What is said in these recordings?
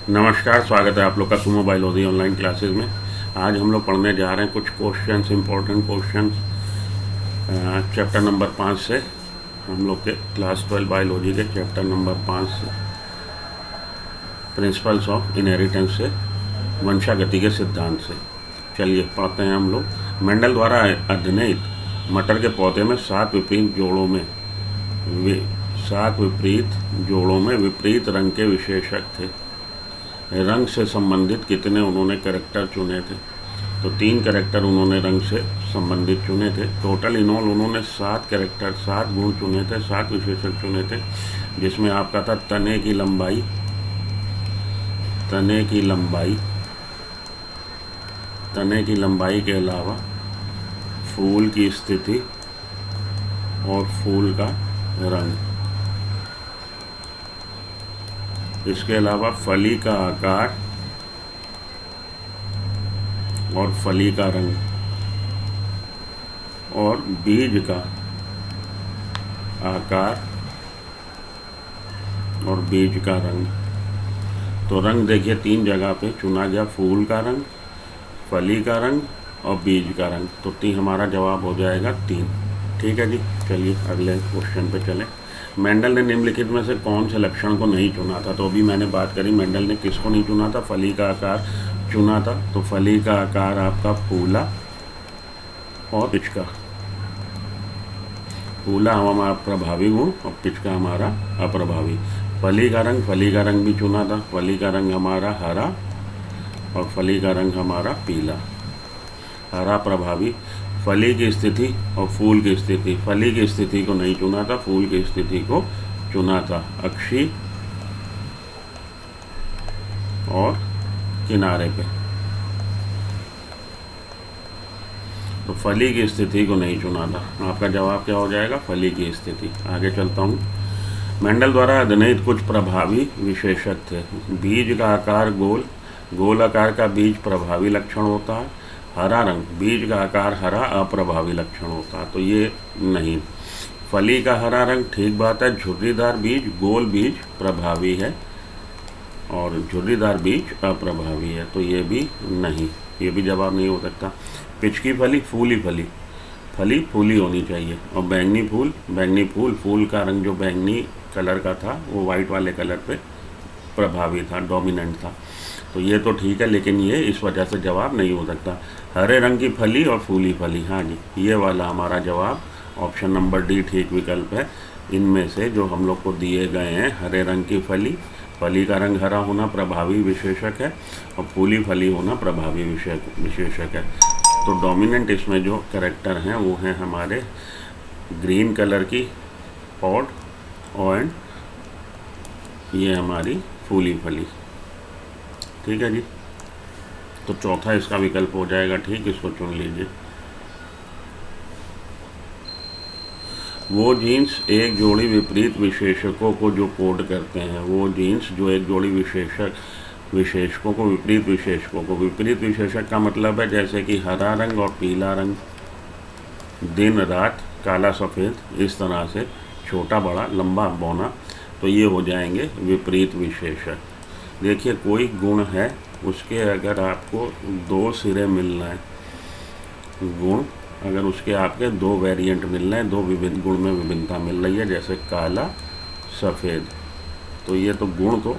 नमस्कार, स्वागत है आप लोग का सुमो बायोलॉजी ऑनलाइन क्लासेस में। आज हम लोग पढ़ने जा रहे हैं कुछ questions, important questions chapter number 5 से। हम लोग के क्लास 12 बायोलॉजी के चैप्टर नंबर 5 से, प्रिंसिपल्स ऑफ इनहेरिटेंस से, वंशागति के सिद्धांत से। चलिए पढ़ते हैं हम लोग। मेंडल द्वारा अध्ययनित मटर के पौधे में 7 विपरीत जोड़ों में विपरीत रंग के विशेषक थे। रंग से संबंधित कितने उन्होंने कैरेक्टर चुने थे? तो 3 कैरेक्टर उन्होंने रंग से संबंधित चुने थे। टोटल इन ऑल उन्होंने 7 कैरेक्टर, 7 गुण चुने थे, 7 विशेषक चुने थे, जिसमें आपका था तने की लंबाई के अलावा फूल की स्थिति और फूल का रंग। इसके अलावा फली का आकार और फली का रंग और बीज का आकार और बीज का रंग। तो रंग देखिए 3 जगह पे चुना गया, फूल का रंग, फली का रंग और बीज का रंग। तो हमारा जवाब हो जाएगा 3। ठीक है जी। चलिए अगले क्वेश्चन पे चलें। मेंडल ने निम्नलिखित में से कौन से लक्षण को नहीं चुना था? तो अभी मैंने बात करी, मेंडल ने किसको नहीं चुना था? फली का आकार चुना था। तो फली का आकार आपका फूला और पिचका। फूला हमारा प्रभावी गुण और पिचका हमारा अप्रभावी। फली का रंग भी चुना था। फली का रंग हमारा हरा और फली का रंग हमारा पीला। हरा प्रभावी। फली की स्थिति और फूल की स्थिति, फली की स्थिति को नहीं चुना था, फूल की स्थिति को चुना था। अक्षी और किनारे पे। तो फली की स्थिति को नहीं चुना था। आपका जवाब क्या हो जाएगा? फली की स्थिति। आगे चलता हूँ। मेंडल द्वारा अध्ययनित कुछ प्रभावी विशेषक थे। बीज का आकार गोल आकार का बीज प्रभावी लक्षण होता है। हरा रंग, बीज का आकार हरा अप्रभावी लक्षण होता है, तो ये नहीं। फली का हरा रंग, ठीक बात है। झुर्रीदार बीज, गोल बीज प्रभावी है और झुर्रीदार बीज अप्रभावी है, तो ये भी नहीं, ये भी जवाब नहीं हो सकता। पिचकी फली, फली फूली होनी चाहिए। और बैंगनी फूल का रंग जो बैंगनी कलर का था वो वाइट वाले कलर पे प्रभावी था, डोमिनेंट था, तो ये तो ठीक है, लेकिन ये इस वजह से जवाब नहीं हो सकता। हरे रंग की फली और फूली फली, हाँ जी, ये वाला हमारा जवाब ऑप्शन नंबर डी ठीक विकल्प है। इनमें से जो हम लोग को दिए गए हैं, हरे रंग की फली का रंग हरा होना प्रभावी विशेषक है और फूली फली होना प्रभावी विशेषक है। तो डोमिनेंट इसमें जो कैरेक्टर हैं वो हैं हमारे ग्रीन कलर की पॉड और ये हमारी फूली फली। ठीक है जी। तो चौथा इसका विकल्प हो जाएगा ठीक, इसको चुन लीजिए। वो जीन्स एक जोड़ी विपरीत विशेषकों को जो कोड करते हैं, वो जीन्स जो एक जोड़ी विशेषकों को विपरीत विशेषक का मतलब है जैसे कि हरा रंग और पीला रंग, दिन रात, काला सफ़ेद, इस तरह से छोटा बड़ा लंबा बौना, तो ये हो जाएंगे विपरीत विशेषक। देखिए कोई गुण है, उसके अगर आपको 2 सिरे मिलना है, गुण अगर उसके आपके 2 वेरिएंट मिल रहे हैं, 2 विभिन्न गुण में विभिन्नता मिल रही है, जैसे काला सफ़ेद, तो ये तो गुण तो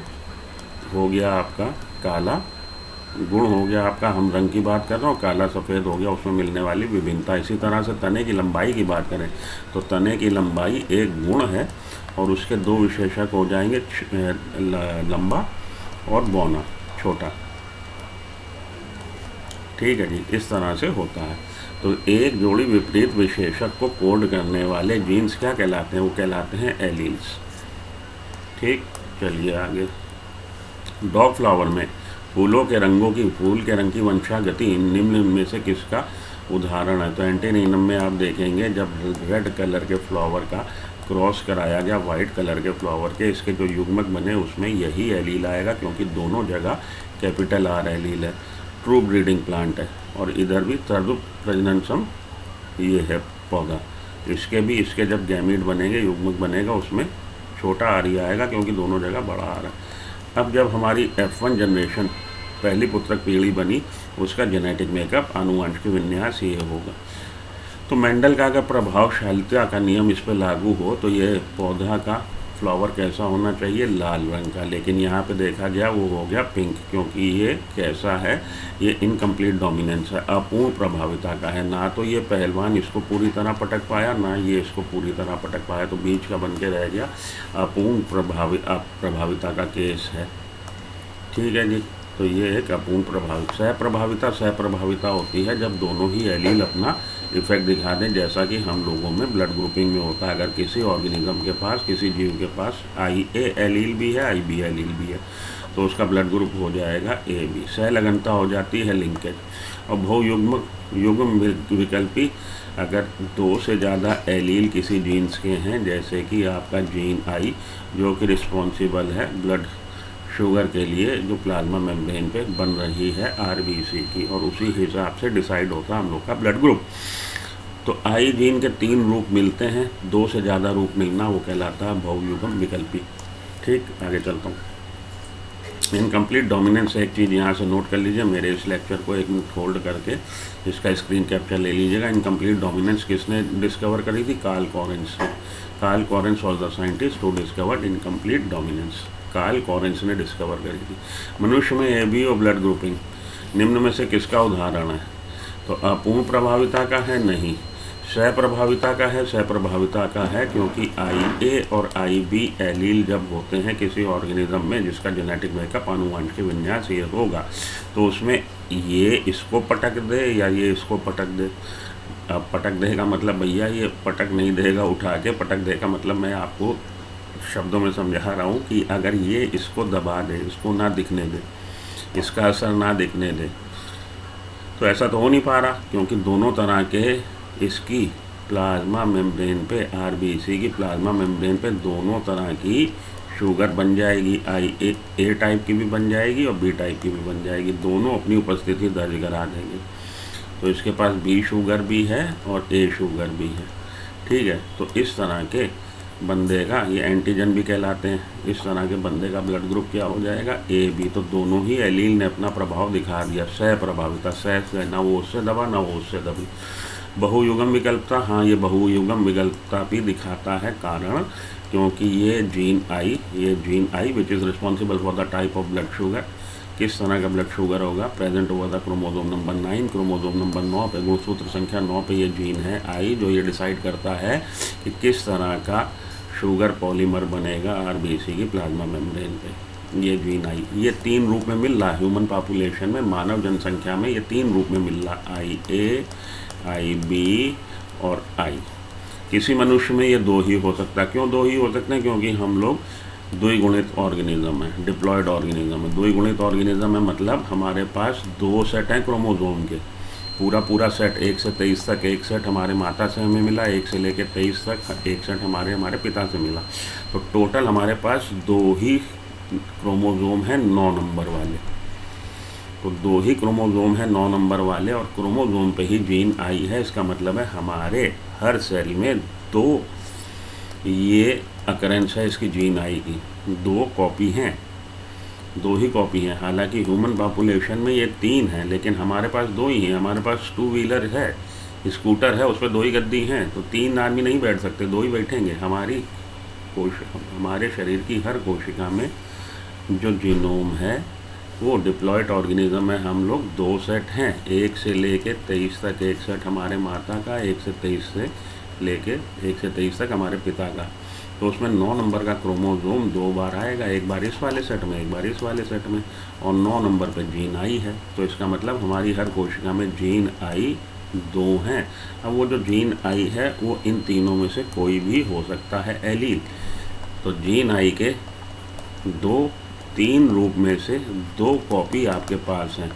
हो गया आपका काला, गुण हो गया आपका, हम रंग की बात कर रहे हो, काला सफ़ेद हो गया उसमें मिलने वाली विभिन्नता। इसी तरह से तने की लंबाई की बात करें तो तने की लंबाई एक गुण है और उसके 2 विशेषक हो जाएंगे, लंबा और बौना, छोटा। ठीक है जी, इस तरह से होता है। तो एक जोड़ी विपरीत विशेषक को कोड करने वाले जीन्स क्या कहलाते हैं? वो कहलाते हैं एलील्स। ठीक, चलिए आगे। डॉग फ्लावर में फूल के रंग की वंशागति निम्न में से किसका उदाहरण है? तो एंटीनियम में आप देखेंगे जब रेड कलर के फ्लावर का क्रॉस कराया गया वाइट कलर के फ्लावर के, इसके जो युग्मक बने उसमें यही एलील आएगा, क्योंकि दोनों जगह कैपिटल R एलील है। ट्रू ब्रीडिंग प्लांट है और इधर भी तर्दुप प्रजनन सम ये है पौधा, इसके जब गैमीट बनेंगे, युग्मक बनेगा, उसमें छोटा आर ही आएगा क्योंकि दोनों जगह बड़ा आ रहा है। अब जब हमारी F1 जनरेशन पहली पुत्रक पीढ़ी बनी, उसका जेनेटिक मेकअप आनुवंशिक विन्यास ये होगा। तो मेंडल का अगर प्रभावशीलता का नियम इस पर लागू हो तो ये पौधा का फ्लावर कैसा होना चाहिए, लाल रंग का, लेकिन यहाँ पे देखा गया वो हो गया पिंक, क्योंकि ये कैसा है, ये इनकम्प्लीट डोमिनेंस है, अपूर्ण प्रभाविता का है। ना तो ये पहलवान इसको पूरी तरह पटक पाया, ना ये इसको पूरी तरह पटक पाया, तो बीच का बन के रह गया अपूर्ण प्रभाविता का केस है। ठीक है जी। तो ये एक अपूर्ण प्रभावित सहप्रभाविता होती है जब दोनों ही एलील अपना इफेक्ट दिखा दें, जैसा कि हम लोगों में ब्लड ग्रुपिंग में होता है। अगर किसी ऑर्गेनिज्म के पास, किसी जीव के पास IA एलील भी है, IB एलील भी है, तो उसका ब्लड ग्रुप हो जाएगा AB। सहलगनता हो जाती है लिंकेज। और बहुयुग्म विकल्पी, अगर 2 से ज़्यादा एलील किसी जीन्स के हैं, जैसे कि आपका जीन I जो कि रिस्पॉन्सिबल है ब्लड शुगर के लिए जो प्लाज्मा मेम्ब्रेन पे बन रही है RBC की, और उसी हिसाब से डिसाइड होता है हम लोग का ब्लड ग्रुप। तो I जीन के 3 रूप मिलते हैं, 2 से ज़्यादा रूप मिलना वो कहलाता है बहुयुग्म विकल्पी। ठीक, आगे चलता हूँ। इनकम्प्लीट डोमिनेंस एक चीज़ यहाँ से नोट कर लीजिए, मेरे इस लेक्चर को एक मिनट होल्ड करके इसका स्क्रीन कैप्चर ले लीजिएगा। इनकम्प्लीट डोमिनेंस किसने डिस्कवर करी थी? Karl Correns. Karl Correns was the scientist who discovered incomplete dominance. Karl Correns ने डिस्कवर करी थी। मनुष्य में AB और ब्लड ग्रुपिंग निम्न में से किसका उदाहरण है? तो अपूर्ण प्रभाविता का है? नहीं। सहप्रभाविता का है? सहप्रभाविता का है, क्योंकि IA और IB एलील जब होते हैं किसी ऑर्गेनिज्म में जिसका जेनेटिक मेकअप आनुवंशिक विन्यास ये होगा, तो उसमें ये इसको पटक दे या ये इसको पटक दे। अब पटक देगा मतलब भैया ये पटक नहीं देगा उठा के, पटक देगा मतलब मैं आपको शब्दों में समझा रहा हूँ कि अगर ये इसको दबा दे, इसको ना दिखने दे, इसका असर ना दिखने दे, तो ऐसा तो हो नहीं पा रहा, क्योंकि दोनों तरह के इसकी प्लाज्मा मेम्ब्रेन पे RBC की प्लाज्मा मेम्ब्रेन पे दोनों तरह की शुगर बन जाएगी। A टाइप की भी बन जाएगी और B टाइप की भी बन जाएगी, दोनों अपनी उपस्थिति दर्ज करा देंगे। तो इसके पास B शुगर भी है और A शुगर भी है। ठीक है, तो इस तरह के बंदे का, ये एंटीजन भी कहलाते हैं, इस तरह के बंदे का ब्लड ग्रुप क्या हो जाएगा? AB। तो दोनों ही एलील ने अपना प्रभाव दिखा दिया। सहप्रभाविता, सह ना वो उससे दबा ना वो उससे दबी। बहुयुग्म विकल्पता, हाँ ये बहुयुग्म विकल्पता भी दिखाता है, कारण क्योंकि ये gene I which is responsible for the type of blood sugar, किस तरह का ब्लड शुगर होगा, present over the chromosome number 9, chromosome number 9 पे, गुणसूत्र संख्या 9 पे ये जीन है I जो ये डिसाइड करता है कि किस तरह का शुगर पॉलीमर बनेगा RBC की प्लाज्मा मेम्ब्रेन पे। ये जीन I, ये 3 रूप में मिल रहा है ह्यूमन पॉपुलेशन में, मानव जनसंख्या में ये 3 रूप में मिल रहा, IA, IB और I। किसी मनुष्य में ये 2 ही हो सकता है। क्यों 2 ही हो सकते हैं? क्योंकि हम लोग द्विगुणित ऑर्गेनिज्म है, डिप्लॉयड ऑर्गेनिज्म है। द्विगुणित ऑर्गेनिज्म है मतलब हमारे पास 2 सेट हैं क्रोमोसोम के, पूरा सेट 1 से 23 तक एक सेट हमारे माता से हमें मिला, 1 से लेकर 23 तक एक सेट हमारे पिता से मिला। तो टोटल हमारे पास 2 ही क्रोमोसोम हैं 9 नंबर वाले। तो 2 ही क्रोमोसोम है 9 नंबर वाले, और क्रोमोसोम पे ही जीन I है। इसका मतलब है हमारे हर सेल में 2 ये अकरेंस है इसकी जीन I की, 2 कॉपी हैं, 2 ही कॉपी हैं। हालांकि ह्यूमन पॉपुलेशन में ये 3 हैं, लेकिन हमारे पास 2 ही हैं। हमारे पास 2 व्हीलर है, स्कूटर है, उस पर 2 ही गद्दी हैं, तो 3 आदमी नहीं बैठ सकते, 2 ही बैठेंगे। हमारे शरीर की हर कोशिका में जो जीनोम है वो डिप्लॉयड ऑर्गेनिज्म है। हम लोग 2 सेट हैं, 1 से लेके 23 तक एक सेट हमारे माता का, 1 से 23 तक हमारे पिता का। तो उसमें 9 नंबर का क्रोमोसोम 2 बार आएगा, एक बार इस वाले सेट में, एक बार इस वाले सेट में, और 9 नंबर पे जीन I है। तो इसका मतलब हमारी हर कोशिका में जीन I 2 हैं। अब वो जो जीन I है वो इन तीनों में से कोई भी हो सकता है एलील। तो जीन I के 3 रूप में से 2 कॉपी आपके पास हैं।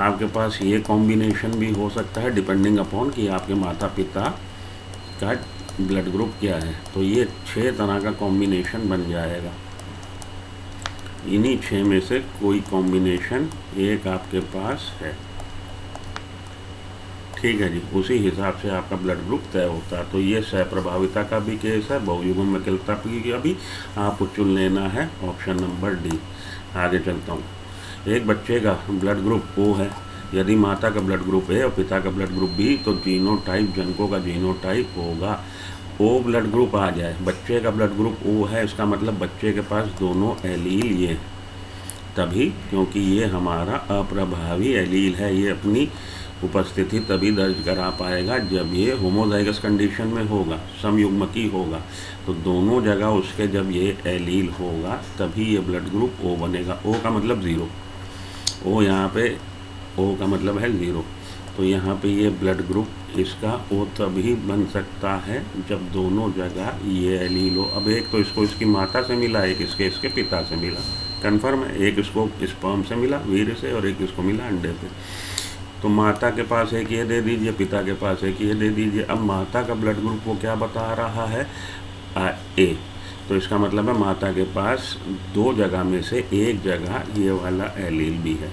आपके पास ये कॉम्बिनेशन भी हो सकता है डिपेंडिंग अपॉन कि आपके माता पिता का ब्लड ग्रुप क्या है। तो ये 6 तरह का कॉम्बिनेशन बन जाएगा। इन्हीं 6 में से कोई कॉम्बिनेशन एक आपके पास है। ठीक है जी, उसी हिसाब से आपका ब्लड ग्रुप तय होता है। तो ये सहप्रभाविता का भी केस है, बहुयुग्मविकलता का भी आपको चुन लेना है ऑप्शन नंबर डी। आगे चलता हूँ। एक बच्चे का ब्लड ग्रुप ओ है, यदि माता का ब्लड ग्रुप ए और पिता का ब्लड ग्रुप बी तो जीनोटाइप जनकों का जीनोटाइप होगा ओ ब्लड ग्रुप आ जाए। बच्चे का ब्लड ग्रुप ओ है, इसका मतलब बच्चे के पास दोनों एलील ये तभी, क्योंकि ये हमारा अप्रभावी एलील है, ये अपनी उपस्थिति तभी दर्ज करा पाएगा जब ये होमोजाइगस कंडीशन में होगा, समयुग्मकी होगा। तो दोनों जगह उसके जब ये एलील होगा तभी ये ब्लड ग्रुप ओ बनेगा। ओ का मतलब ज़ीरो, ओ यहाँ पे ओ का मतलब है ज़ीरो। तो यहाँ पे ये ब्लड ग्रुप इसका ओ तभी बन सकता है जब दोनों जगह ये एलील हो। अब एक तो इसको इसकी माता से मिला, एक इसके पिता से मिला, कन्फर्म है। एक इसको स्पर्म से मिला, वीर्य से, और एक इसको मिला अंडे से। तो माता के पास एक ये दे दीजिए, पिता के पास एक ये दे दीजिए। अब माता का ब्लड ग्रुप वो क्या बता रहा है, ए। तो इसका मतलब है माता के पास दो जगह में से एक जगह ये वाला एलील भी है,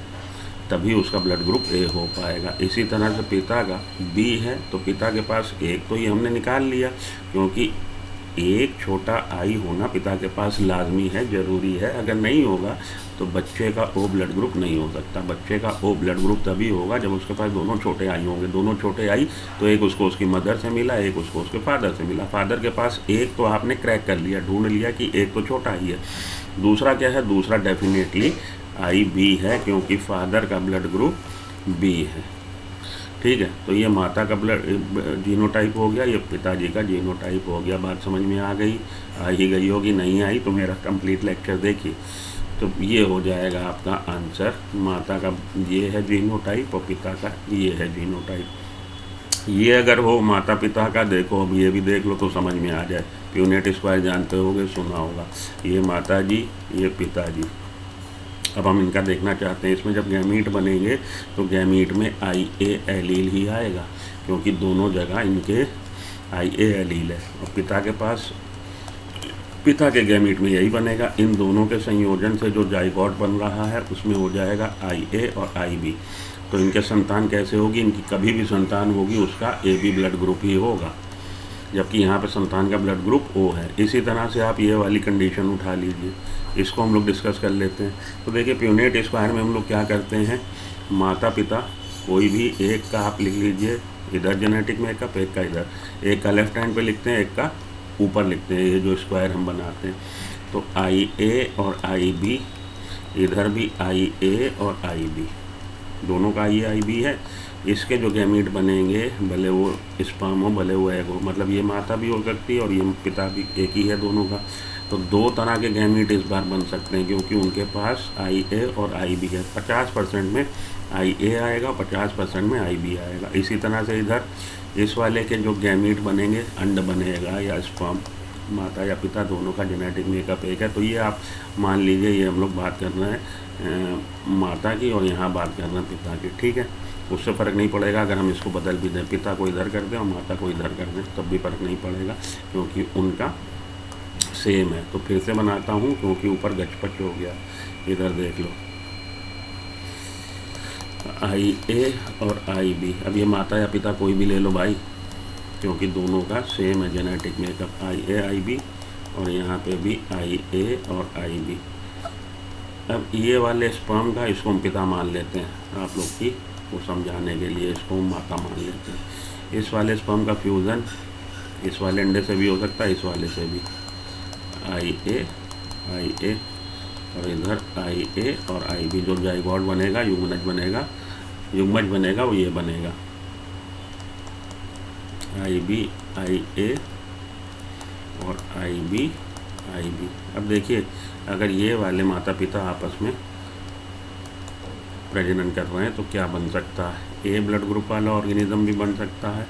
तभी उसका ब्लड ग्रुप ए हो पाएगा। इसी तरह से पिता का बी है, तो पिता के पास एक तो ये हमने निकाल लिया, क्योंकि एक छोटा आई होना पिता के पास लाजमी है, ज़रूरी है। अगर नहीं होगा तो बच्चे का ओ ब्लड ग्रुप नहीं हो सकता। बच्चे का ओ ब्लड ग्रुप तभी होगा जब उसके पास दोनों छोटे आई होंगे। दोनों छोटे आई तो एक उसको उसकी मदर से मिला, एक उसको उसके फादर से मिला। फादर के पास एक तो आपने क्रैक कर लिया, ढूंढ लिया कि एक तो छोटा आई है। दूसरा क्या है, दूसरा डेफिनेटली आई बी है, क्योंकि फादर का ब्लड ग्रुप बी है। ठीक है, तो ये माता का ब्लड जीनोटाइप हो गया, ये पिताजी का जीनोटाइप हो गया। बात समझ में आ गई, आ ही गई होगी, नहीं आई तो मेरा कंप्लीट लेक्चर देखिए। तो ये हो जाएगा आपका आंसर, माता का ये है जीनोटाइप और पिता का ये है जीनोटाइप। ये अगर हो माता पिता का, देखो अब ये भी देख लो तो समझ में आ जाए। प्यूनेट स्क्वायर जानते होगे, सुना होगा। ये माता जी, ये पिताजी। अब हम इनका देखना चाहते हैं। इसमें जब गैमीट बनेंगे तो गैमीट में आई ए एलील ही आएगा, क्योंकि दोनों जगह इनके आई ए एलील है। और पिता के पास, पिता के गैमीट में यही बनेगा। इन दोनों के संयोजन से जो जाइगोट बन रहा है उसमें हो जाएगा आई ए और आई बी। तो इनके संतान कैसे होगी, इनकी कभी भी संतान होगी उसका ए बी ब्लड ग्रुप ही होगा, जबकि यहाँ पे संतान का ब्लड ग्रुप ओ है। इसी तरह से आप ये वाली कंडीशन उठा लीजिए, इसको हम लोग डिस्कस कर लेते हैं। तो देखिए प्यूनेट स्क्वायर में हम लोग क्या करते हैं, माता पिता कोई भी एक का आप लिख लीजिए, इधर जेनेटिक में एक का, एक का इधर, एक का लेफ्ट हैंड पे लिखते हैं, एक का ऊपर लिखते हैं, ये जो स्क्वायर हम बनाते हैं। तो आई ए और आई बी, इधर भी आई ए और आई बी, दोनों का आई बी है। इसके जो गैमीट बनेंगे, भले वो स्पर्म हो भले वो एग हो, मतलब ये माता भी हो सकती है और ये पिता भी, एक ही है दोनों का। तो दो तरह के गैमीट इस बार बन सकते हैं, क्योंकि उनके पास आई ए और आई बी है। 50% में आई ए आएगा, 50% में आई बी आएगा। इसी तरह से इधर इस वाले के जो गैमीट बनेंगे, अंड बनेगा या स्पर्म, माता या पिता दोनों का जेनेटिक मेकअप एक है। तो ये आप मान लीजिए, ये हम लोग बात कर रहे हैं माता की और यहाँ बात कर रहे हैं पिता की। ठीक है, उससे फ़र्क नहीं पड़ेगा अगर हम इसको बदल भी दें, पिता को इधर कर दें और माता को इधर कर दें, तब भी फ़र्क नहीं पड़ेगा, क्योंकि उनका सेम है। तो फिर से बनाता हूँ, क्योंकि ऊपर गचपच हो गया। इधर देख लो, आई ए और आई बी। अब ये माता या पिता कोई भी ले लो भाई, क्योंकि दोनों का सेम है जेनेटिक मेकअप, आई ए आई बी, और यहाँ पे भी आई ए और आई बी। अब ये वाले स्पर्म का इसको हम पिता मान लेते हैं, आप लोग की वो समझाने के लिए इसको हम माता मान लेते हैं। इस वाले स्पर्म का फ्यूज़न इस वाले अंडे से भी हो सकता है, इस वाले से भी, आई ए और इधर आई ए और आई बी। जो जाइगोट बनेगा, युग्मनज बनेगा वो ये बनेगा, आई बी आई ए और आई बी। अब देखिए, अगर ये वाले माता पिता आपस में प्रजनन कर रहे हैं तो क्या बन सकता है, ए ब्लड ग्रुप वाला ऑर्गेनिज्म भी बन सकता है,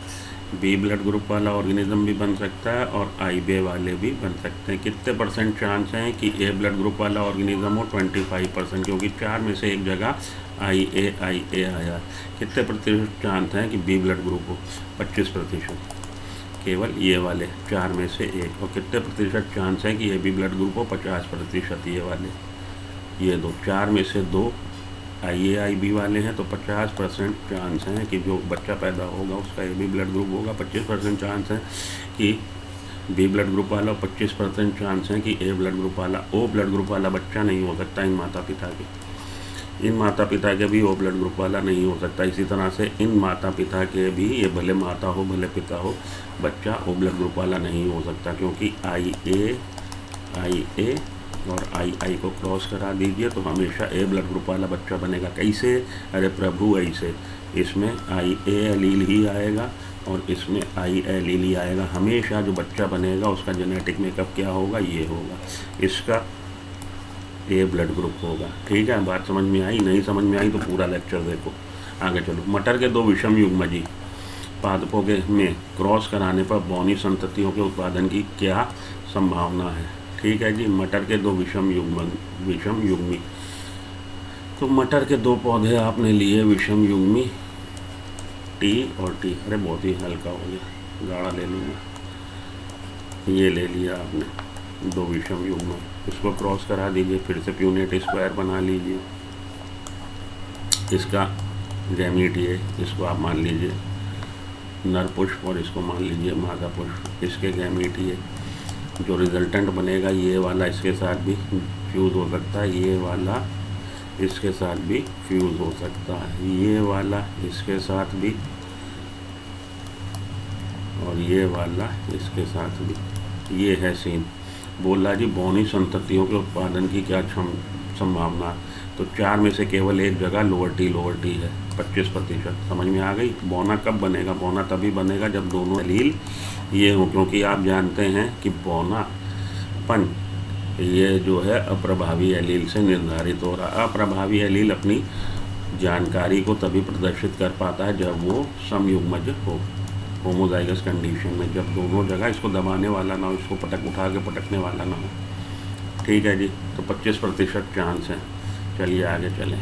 बी ब्लड ग्रुप वाला ऑर्गेनिज्म भी बन सकता है, और आई बी वाले भी बन सकते हैं। कितने % चांस हैं कि ए ब्लड ग्रुप वाला ऑर्गेनिज्म हो, 25%, क्योंकि 4 में से एक जगह आई ए आया। कितने % चांस हैं कि बी ब्लड ग्रुप हो, 25%, केवल ये वाले 4 में से एक। और कितने % चांस है कि ए बी ब्लड ग्रुप हो, 50%, ये वाले, ये दो, 4 में से 2 IAIB वाले हैं तो 50% चांस है कि जो बच्चा पैदा होगा उसका AB ब्लड ग्रुप होगा, 25% चांस है कि B ब्लड ग्रुप वाला, 25% चांस है कि A ब्लड ग्रुप वाला। O ब्लड ग्रुप वाला बच्चा नहीं हो सकता इन माता पिता के, इन माता पिता के भी O ब्लड ग्रुप वाला नहीं हो सकता। इसी तरह से इन माता पिता के भी, ये भले माता हो भले पिता हो, बच्चा O ब्लड ग्रुप वाला नहीं हो सकता, क्योंकि IA और II को क्रॉस करा दीजिए तो हमेशा A ब्लड ग्रुप वाला बच्चा बनेगा। कैसे? अरे प्रभु ऐसे, इसमें IA एलील ही आएगा और इसमें I एलील ही आएगा। हमेशा जो बच्चा बनेगा उसका जेनेटिक मेकअप क्या होगा? ये होगा, इसका A ब्लड ग्रुप होगा। ठीक है, बात समझ में आई? नहीं समझ में आई तो पूरा लेक्चर देखो। आगे चलो। मटर के 2 विषम युग्मजी पादपों के में क्रॉस कराने पर बौनी संततियों के उत्पादन की क्या संभावना है? ठीक है जी, मटर के 2 विषम युग्मी। तो मटर के 2 पौधे आपने लिए विषम युग्मी T और T। अरे बहुत ही हल्का हो गया, गाढ़ा ले लूँगा। ये ले लिया आपने 2 विषम युग्म, इसको क्रॉस करा दीजिए, फिर से प्यूनेट स्क्वायर बना लीजिए। इसका गैमीट ये, इसको आप मान लीजिए नर पुष्प और इसको मान लीजिए मादा पुष्प। इसके गैमीट ये, जो रिजल्टेंट बनेगा ये वाला इसके साथ भी फ्यूज़ हो सकता है, ये वाला इसके साथ भी फ्यूज़ हो सकता है, ये वाला इसके साथ भी और ये वाला इसके साथ भी। ये है सीन। बोला जी बौनी संततियों के उत्पादन की क्या संभावना? तो 4 में से केवल एक जगह लोअर टी है, 25%। समझ में आ गई? बौना कब बनेगा? बौना तभी बनेगा जब दोनों एलील ये हो, क्योंकि आप जानते हैं कि बौनापन ये जो है अप्रभावी एलील से निर्धारित हो रहा। अप्रभावी एलील अपनी जानकारी को तभी प्रदर्शित कर पाता है जब वो समयुग्मज हो, होमोजाइगस कंडीशन में, जब दोनों जगह इसको दबाने वाला ना हो, इसको उठा के पटकने वाला ना हो। ठीक है जी, तो 25% चांस है। चलिए आगे चलें।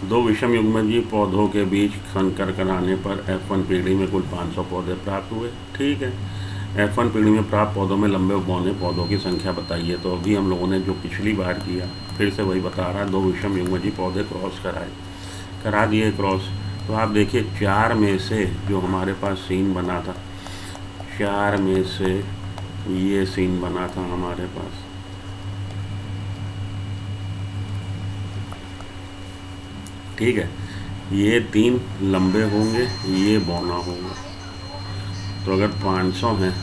2 विषम युग्मजी पौधों के बीच संकर कराने पर F1 पीढ़ी में कुल 500 पौधे प्राप्त हुए। ठीक है, F1 पीढ़ी में प्राप्त पौधों में लंबे बौने पौधों की संख्या बताइए। तो अभी हम लोगों ने जो पिछली बार किया फिर से वही बता रहा। 2 विषम युग्मजी पौधे क्रॉस करा दिए क्रॉस। तो आप देखिए 4 में से जो हमारे पास सीन बना था, 4 में से ये सीन बना था हमारे पास। ठीक है, ये 3 लंबे होंगे, ये बौना होगा। तो अगर 500 हैं,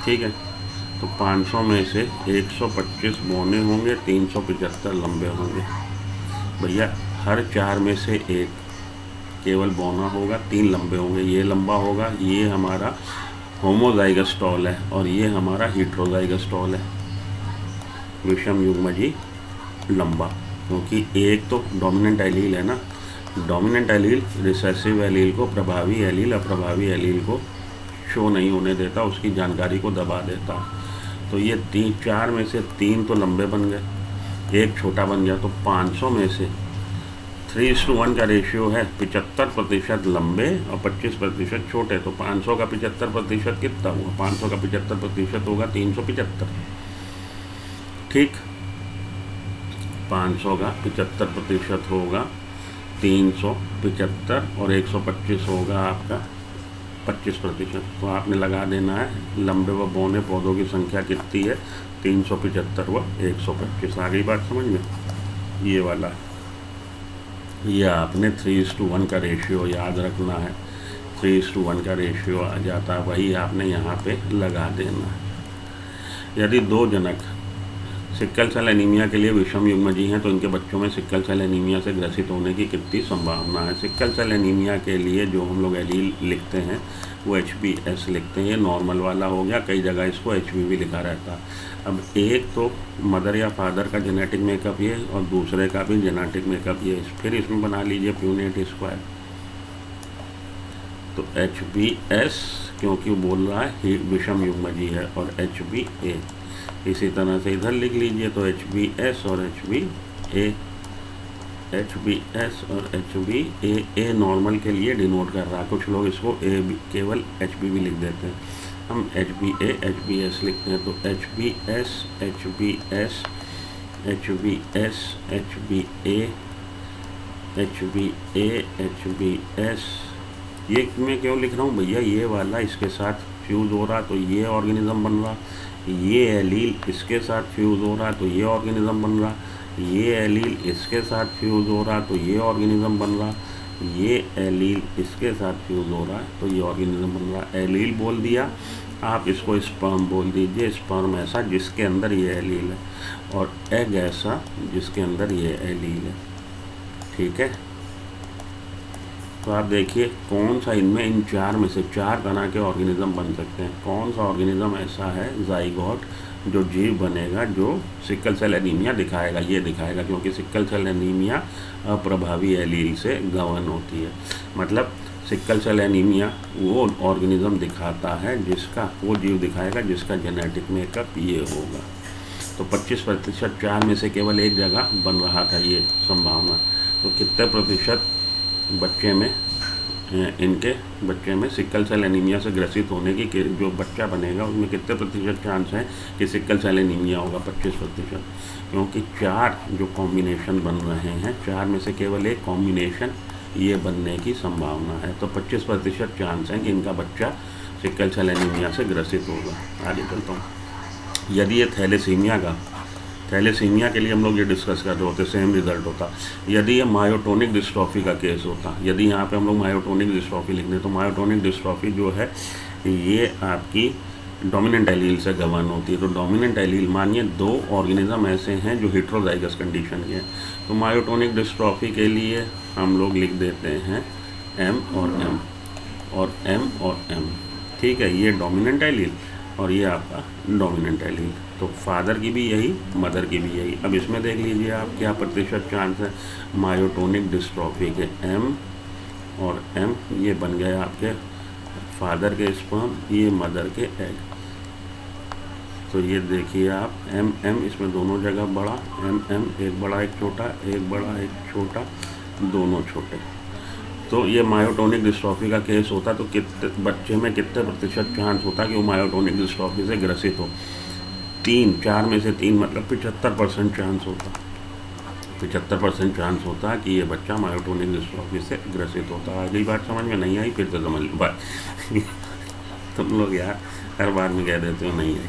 ठीक है, तो 500 में से 125 बौने होंगे, 375 लंबे होंगे। भैया हर 4 में से एक केवल बौना होगा, 3 लंबे होंगे। ये लंबा होगा, ये हमारा होमोजाइगस स्टॉल है और ये हमारा हेटेरोजाइगस स्टॉल है। विषम युग्मजी लंबा, क्योंकि एक तो डोमिनेंट एलील है ना। डोमिनेंट एलील रिसेसिव एलील को, प्रभावी एलील अप्रभावी एलील को शो नहीं होने देता, उसकी जानकारी को दबा देता। तो ये 4 में से 3 तो लंबे बन गए, एक छोटा बन गया। तो 500 में से 3:1 का रेशियो है, 75% लंबे और 25% छोटे। तो 500 का 75% कितना हुआ? 500 का 75% होगा 375। ठीक, 500 का 75% होगा 375 और 125 होगा आपका 25%। तो आपने लगा देना है लंबे व बौने पौधों की संख्या कितनी है? 375 व 125। आ गई बात समझ में? ये वाला, ये आपने 3:1 का रेशियो याद रखना है। 3:1 का रेशियो आ जाता है, वही आपने यहाँ पे लगा देना है। यदि 2 जनक सिक्कल सेल एनीमिया के लिए विषम युग्मजी हैं तो इनके बच्चों में सिक्कल सेल एनीमिया से ग्रसित होने की कितनी संभावना है? सिक्कल सेल एनीमिया के लिए जो हम लोग एलील लिखते हैं वो HBS लिखते हैं। ये नॉर्मल वाला हो गया, कई जगह इसको HB भी लिखा रहता है। अब एक तो मदर या फादर का जेनेटिक मेकअप ये और दूसरे का भी जेनेटिक मेकअप ये, फिर इसमें बना लीजिए प्यूनेट स्क्वायर। तो HBS क्योंकि बोल रहा है विषम युग्मजी है और HBA। इसी तरह से इधर लिख लीजिए तो HBS और HBA, HBS और HBA। A नॉर्मल के लिए डिनोट कर रहा है, कुछ लोग इसको केवल HB भी लिख देते हैं। हम HBA HBS लिखते हैं। तो HBS HBS HBS, HBA, HBA, HBS। ये मैं क्यों लिख रहा हूँ भैया, ये वाला इसके साथ फ्यूज़ हो रहा तो ये ऑर्गेनिज़म बन रहा, ये एलील इसके साथ फ्यूज़ हो रहा तो ये ऑर्गेनिज़म बन रहा, ये एलील इसके साथ फ्यूज़ हो रहा तो ये ऑर्गेनिज़म बन रहा, ये एलील इसके साथ फ्यूज़ हो रहा है तो ये ऑर्गेनिज़म बन रहा। एलील बोल दिया, आप इसको स्पर्म बोल दीजिए। स्पर्म ऐसा जिसके अंदर ये एलील है, और एग ऐसा जिसके अंदर ये एलील है। ठीक है, तो आप देखिए कौन सा इनमें, इन चार में से 4 तरह के ऑर्गेनिज़म बन सकते हैं। कौन सा ऑर्गेनिज़म ऐसा है ज़ाइगोट जो जीव बनेगा जो सिकल सेल एनीमिया दिखाएगा, ये दिखाएगा, क्योंकि सिकल सेल एनीमिया अप्रभावी एलील से गवर्न होती है। मतलब सिकल सेल एनीमिया वो ऑर्गेनिज़म दिखाता है जिसका, वो जीव दिखाएगा जिसका जेनेटिक मेकअप ये होगा। तो 25% 4 में से केवल एक जगह बन रहा था ये संभावना। तो कितने प्रतिशत बच्चे में, इनके बच्चे में सिकल सेल एनीमिया से ग्रसित होने की, जो बच्चा बनेगा उसमें कितने प्रतिशत चांस है कि सिकल सेल एनीमिया होगा? 25%। क्योंकि 4 जो कॉम्बिनेशन बन रहे हैं, 4 में से केवल एक कॉम्बिनेशन ये बनने की संभावना है। तो 25% चांस है कि इनका बच्चा सिकल सेल एनीमिया से ग्रसित होगा। आगे चलता हूँ। यदि ये थैलेसीमिया के लिए हम लोग ये डिस्कस कर रहे होते, सेम रिजल्ट होता। यदि ये मायोटोनिक डिस्ट्रॉफी का केस होता, यदि यहाँ पे हम लोग मायोटोनिक डिस्ट्रॉफी लिख दें, तो मायोटोनिक डिस्ट्रॉफी जो है ये आपकी डोमिनेंट एलील से गवर्न होती है। तो डोमिनेंट एलील, मानिए 2 ऑर्गेनिज्म ऐसे हैं जो हेटेरोजाइगस कंडीशन के हैं, तो मायोटोनिक डिस्ट्रॉफी के लिए हम लोग लिख देते हैं M और M और M और M। ठीक है, ये डोमिनेंट एलील और ये आपका डोमिनेंट एलील। तो फादर की भी यही, मदर की भी यही। अब इसमें देख लीजिए आप क्या प्रतिशत चांस है मायोटोनिक डिस्ट्रॉफी के। M और M ये बन गए आपके फादर के स्पर्म, ये मदर के एग। तो ये देखिए आप M इसमें दोनों जगह बड़ा, M एक बड़ा एक छोटा, एक बड़ा एक छोटा, दोनों छोटे। तो ये मायोटोनिक डिस्ट्रॉफी का केस होता तो कितने बच्चे में कितने प्रतिशत चांस होता कि वो मायोटोनिक डिस्ट्रॉफी से ग्रसित हो? 4 में से 3 मतलब 75% चांस होता। 75% चांस होता कि ये बच्चा मायोटोनिक डिस्ट्रॉफी से ग्रसित होता। अगली बात समझ में नहीं आई, फिर से समझ लो बात। तुम लोग यार हर बार में कह देते हो नहीं आई।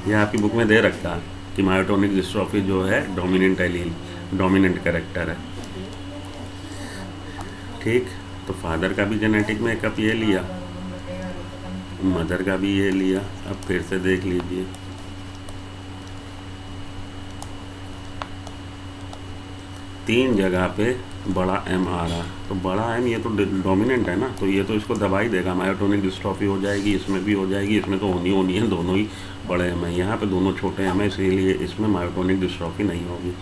यह आपकी बुक में दे रखा कि मायोटोनिक डिस्ट्रॉफी जो है डोमिनेंट एलील, डोमिनेंट कैरेक्टर है। ठीक, तो फादर का भी जेनेटिक मेकअप ये लिया, मदर का भी ये लिया। अब फिर से देख लीजिए, तीन जगह पे बड़ा M आ रहा, तो बड़ा M ये तो डोमिनेंट है ना, तो ये तो इसको दबा ही देगा, मायोटोनिक डिस्ट्रॉफी हो जाएगी, इसमें भी हो जाएगी, इसमें तो होनी है, दोनों ही बड़े M है। यहाँ पे दोनों छोटे M है, इसीलिए इसमें मायोटोनिक डिस्ट्रॉफी नहीं होगी।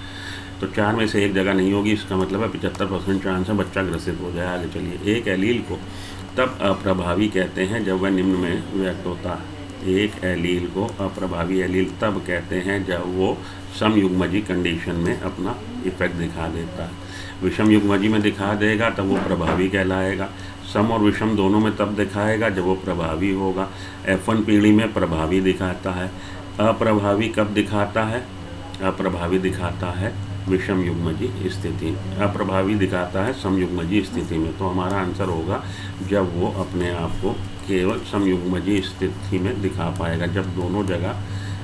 तो 4 में से एक जगह नहीं होगी, इसका मतलब है 75% चांस है बच्चा ग्रसित हो जाए। आगे चलिए, एक एलील को तब अप्रभावी कहते हैं जब वह निम्न में व्यक्त होता है। एक एलील को अप्रभावी एलील तब कहते हैं जब वो समयुग्मजी कंडीशन में अपना इफेक्ट दिखा देता है। विषम युग्मजी में दिखा देगा तब वो प्रभावी कहलाएगा। सम और विषम दोनों में तब दिखाएगा जब वो प्रभावी होगा। F1 पीढ़ी में प्रभावी दिखाता है। अप्रभावी कब दिखाता है? अप्रभावी दिखाता है विषम युग्मजी स्थिति, अप्रभावी दिखाता है समयुग्मजी स्थिति में। तो हमारा आंसर होगा जब वो अपने आप को केवल समयुग्मजी स्थिति में दिखा पाएगा, जब दोनों जगह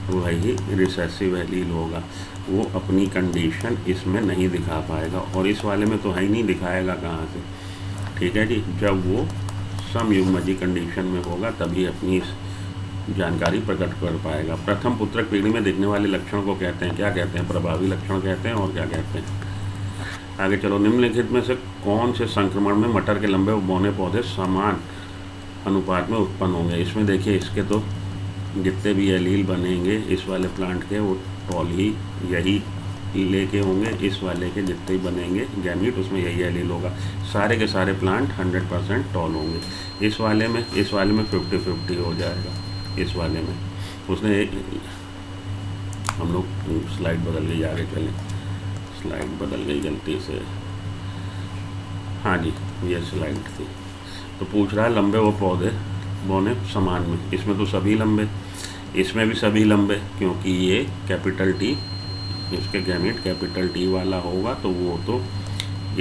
वही रिसेसिव एलील होगा। वो अपनी कंडीशन इसमें नहीं दिखा पाएगा, और इस वाले में तो है ही नहीं, दिखाएगा कहाँ से? ठीक है जी, जब वो समयुग्मजी कंडीशन में होगा तभी अपनी इस जानकारी प्रकट कर पाएगा। प्रथम पुत्रक पीढ़ी में दिखने वाले लक्षण को कहते हैं, क्या कहते हैं? प्रभावी लक्षण कहते हैं। और क्या कहते हैं? आगे चलो, निम्नलिखित में से कौन से संक्रमण में मटर के लंबे व बौने पौधे समान अनुपात में उत्पन्न होंगे? इसमें देखिए, इसके तो जितने भी एलील बनेंगे इस वाले प्लांट के, वो टॉल ही यही लेके होंगे। इस वाले के जितने ही बनेंगे गैमीट, उसमें यही एलील होगा। सारे के सारे प्लांट 100% टॉल होंगे। इस वाले में 50-50 हो जाएगा। इस वाले में उसने हम लोग स्लाइड बदल गई, आगे चलें, स्लाइड बदल गई गलती से। हाँ जी, ये स्लाइड थी। तो पूछ रहा है लंबे वो पौधे बौने समान में, इसमें तो सभी लंबे। इसमें भी सभी लंबे, क्योंकि ये कैपिटल टी, इसके गैमेट कैपिटल टी वाला होगा, तो वो तो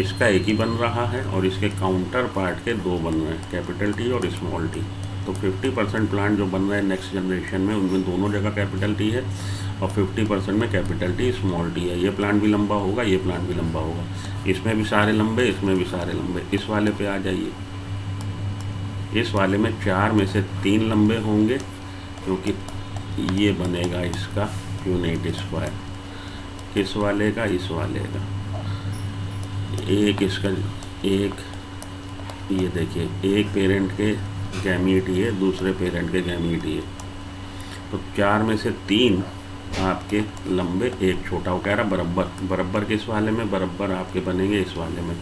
इसका एक ही बन रहा है और इसके काउंटर पार्ट के दो बन रहे हैं, कैपिटल टी और स्मॉल टी। तो 50% प्लांट जो बन रहे हैं नेक्स्ट जनरेशन में, उनमें दोनों जगह कैपिटल टी है और 50% में कैपिटल टी स्मॉल टी है। ये प्लांट भी लंबा होगा, ये प्लांट भी लंबा होगा, इसमें भी सारे लंबे, इसमें भी सारे लंबे। इस वाले पे आ जाइए, इस वाले में 4 में से 3 लंबे होंगे, क्योंकि ये बनेगा इसका यूनिट स्क्वायर। किस वाले का? इस वाले का। एक इसका, एक ये देखिए, एक पेरेंट के गैमीट ये, दूसरे पेरेंट के गैमीट ये, तो 4 में से 3 आपके लंबे, एक छोटा। वो कह रहा बराबर, बराबर किस वाले में? बराबर आपके बनेंगे इस वाले में।